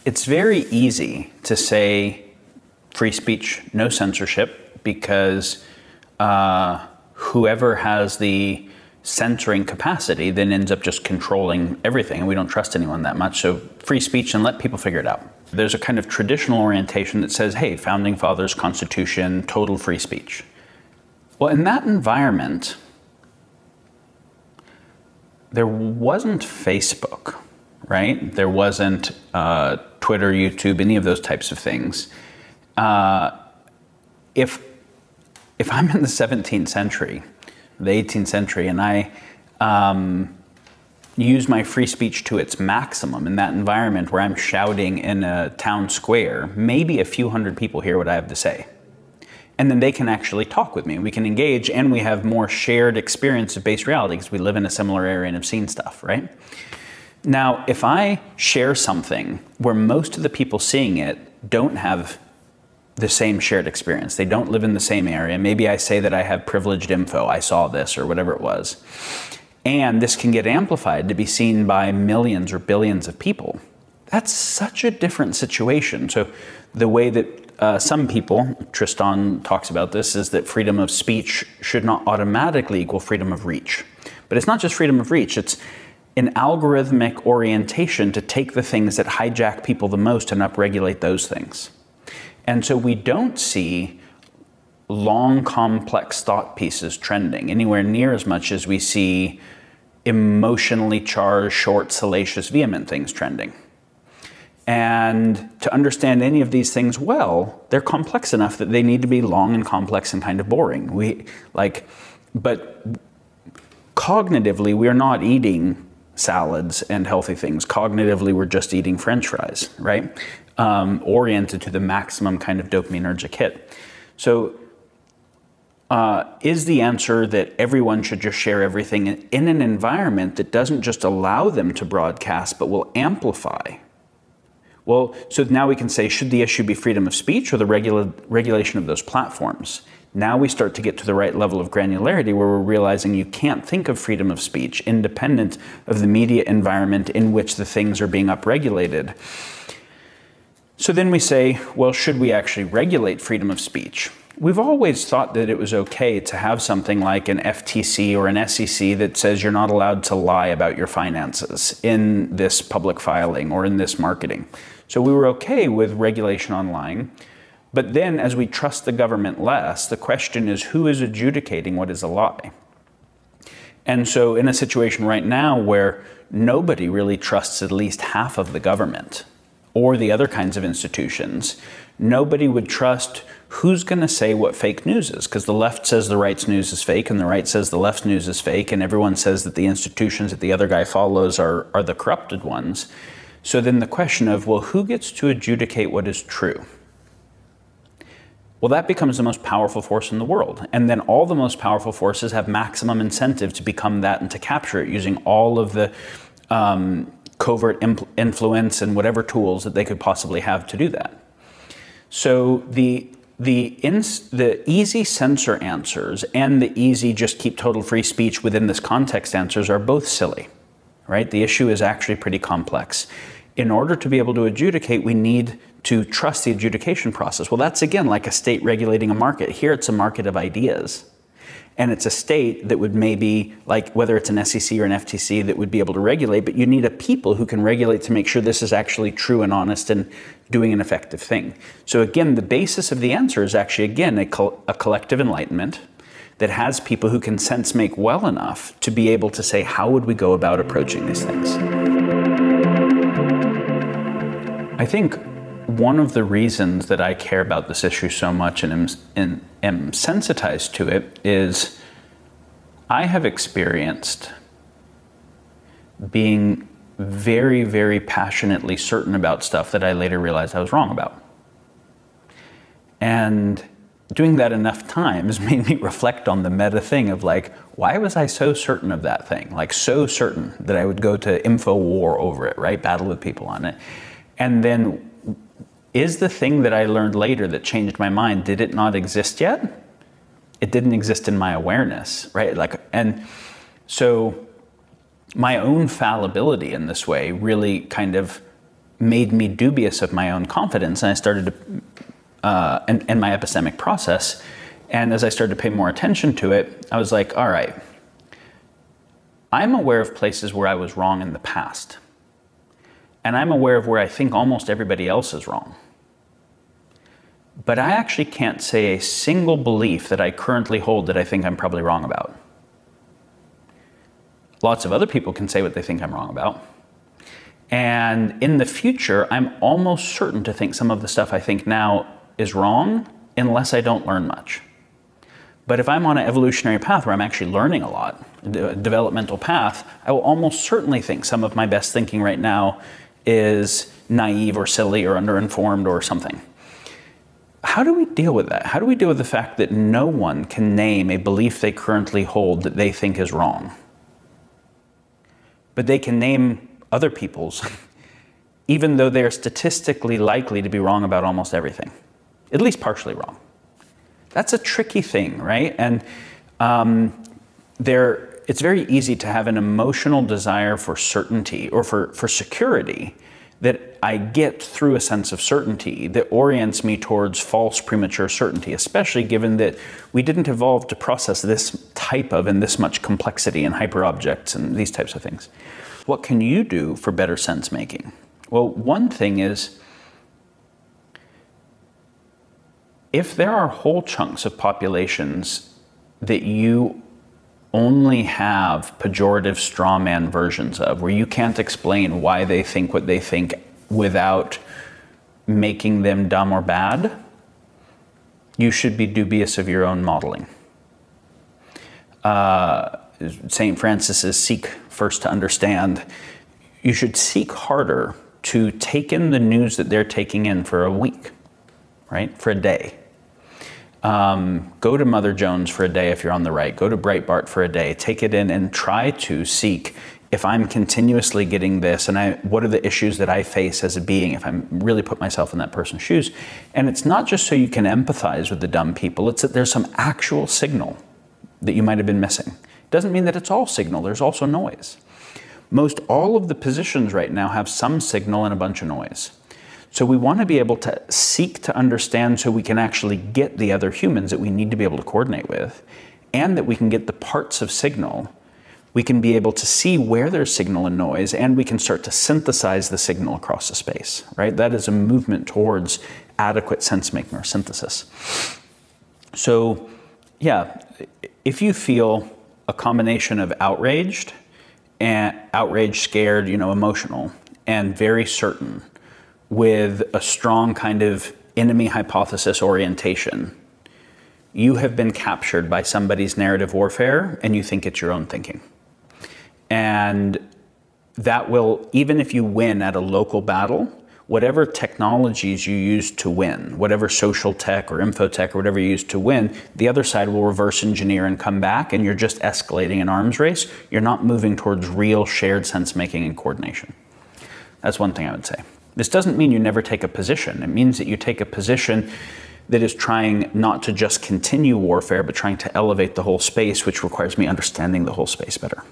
It's very easy to say free speech, no censorship, because whoever has the censoring capacity then ends up just controlling everything, and we don't trust anyone that much. So free speech and let people figure it out. There's a kind of traditional orientation that says, hey, founding fathers, constitution, total free speech. Well, in that environment, there wasn't Facebook, right? There wasn't Twitter, YouTube, any of those types of things. If I'm in the 17th century, the 18th century, and I use my free speech to its maximum in that environment where I'm shouting in a town square, maybe a few hundred people hear what I have to say. And then they can actually talk with me. We can engage, and we have more shared experience of base reality because we live in a similar area and have seen stuff, right? Now, if I share something where most of the people seeing it don't have the same shared experience, they don't live in the same area, maybe I say that I have privileged info, I saw this, or whatever it was, and this can get amplified to be seen by millions or billions of people, that's such a different situation. So the way that some people, Tristan talks about this, is that freedom of speech should not automatically equal freedom of reach. But it's not just freedom of reach, it's an algorithmic orientation to take the things that hijack people the most and upregulate those things. And so we don't see long, complex thought pieces trending anywhere near as much as we see emotionally charged, short, salacious, vehement things trending. And to understand any of these things well, they're complex enough that they need to be long and complex and kind of boring. But cognitively, we're not eating salads and healthy things. Cognitively, we're just eating French fries, right? Oriented to the maximum kind of dopaminergic hit. So is the answer that everyone should just share everything in an environment that doesn't just allow them to broadcast, but will amplify? Well, so now we can say, should the issue be freedom of speech or the regulation of those platforms? Now we start to get to the right level of granularity where we're realizing you can't think of freedom of speech independent of the media environment in which the things are being upregulated. So then we say, well, should we actually regulate freedom of speech? We've always thought that it was okay to have something like an FTC or an SEC that says you're not allowed to lie about your finances in this public filing or in this marketing. So we were okay with regulation on lying. But then as we trust the government less, the question is who is adjudicating what is a lie? And so in a situation right now where nobody really trusts at least half of the government or the other kinds of institutions, nobody would trust who's going to say what fake news is, because the left says the right's news is fake and the right says the left's news is fake, and everyone says that the institutions that the other guy follows are the corrupted ones. So then the question of, well, who gets to adjudicate what is true? Well, that becomes the most powerful force in the world. And then all the most powerful forces have maximum incentive to become that and to capture it using all of the covert influence and whatever tools that they could possibly have to do that. So the easy censor answers and the easy just keep total free speech within this context answers are both silly, right? The issue is actually pretty complex. In order to be able to adjudicate, we need to trust the adjudication process. Well, that's again like a state regulating a market. Here it's a market of ideas. And it's a state that would maybe, like whether it's an SEC or an FTC, that would be able to regulate, but you need a people who can regulate to make sure this is actually true and honest and doing an effective thing. So again, the basis of the answer is actually, again, a collective enlightenment that has people who can sense make well enough to be able to say, how would we go about approaching these things? I think one of the reasons that I care about this issue so much and am sensitized to it is I have experienced being very, very passionately certain about stuff that I later realized I was wrong about. And doing that enough times made me reflect on the meta thing of like, why was I so certain of that thing? Like so certain that I would go to info war over it, right? Battle with people on it. And then is the thing that I learned later that changed my mind, did it not exist yet? It didn't exist in my awareness, right? And so my own fallibility in this way really kind of made me dubious of my own confidence, and I started to, and my epistemic process. And as I started to pay more attention to it, I was like, all right, I'm aware of places where I was wrong in the past. And I'm aware of where I think almost everybody else is wrong. But I actually can't say a single belief that I currently hold that I think I'm probably wrong about. Lots of other people can say what they think I'm wrong about. And in the future, I'm almost certain to think some of the stuff I think now is wrong, unless I don't learn much. But if I'm on an evolutionary path where I'm actually learning a lot, a developmental path, I will almost certainly think some of my best thinking right now is naive or silly or underinformed or something. How do we deal with that? How do we deal with the fact that no one can name a belief they currently hold that they think is wrong? But they can name other people's, even though they're statistically likely to be wrong about almost everything, at least partially wrong. That's a tricky thing, right? And it's very easy to have an emotional desire for certainty or for security that I get through a sense of certainty that orients me towards false premature certainty, especially given that we didn't evolve to process this type of and this much complexity and hyperobjects and these types of things. What can you do for better sense making? Well, one thing is, if there are whole chunks of populations that you only have pejorative straw man versions of, where you can't explain why they think what they think without making them dumb or bad, you should be dubious of your own modeling. St. Francis's seek first to understand. You should seek harder to take in the news that they're taking in for a week, right? For a day. Go to Mother Jones for a day if you're on the right. Go to Breitbart for a day. Take it in and try to seek, if I'm continuously getting this, and what are the issues that I face as a being if I really put myself in that person's shoes? And it's not just so you can empathize with the dumb people. It's that there's some actual signal that you might have been missing. It doesn't mean that it's all signal. There's also noise. Most all of the positions right now have some signal and a bunch of noise. So we want to be able to seek to understand so we can actually get the other humans that we need to be able to coordinate with, and that we can get the parts of signal. We can be able to see where there's signal and noise, and we can start to synthesize the signal across the space, right? That is a movement towards adequate sense-making or synthesis. So yeah, if you feel a combination of outraged, scared, emotional, and very certain, with a strong kind of enemy hypothesis orientation, you have been captured by somebody's narrative warfare and you think it's your own thinking. And that will, even if you win at a local battle, whatever technologies you use to win, whatever social tech or infotech or whatever you use to win, the other side will reverse engineer and come back, and you're just escalating an arms race. You're not moving towards real shared sense making and coordination. That's one thing I would say. This doesn't mean you never take a position. It means that you take a position that is trying not to just continue warfare, but trying to elevate the whole space, which requires me understanding the whole space better.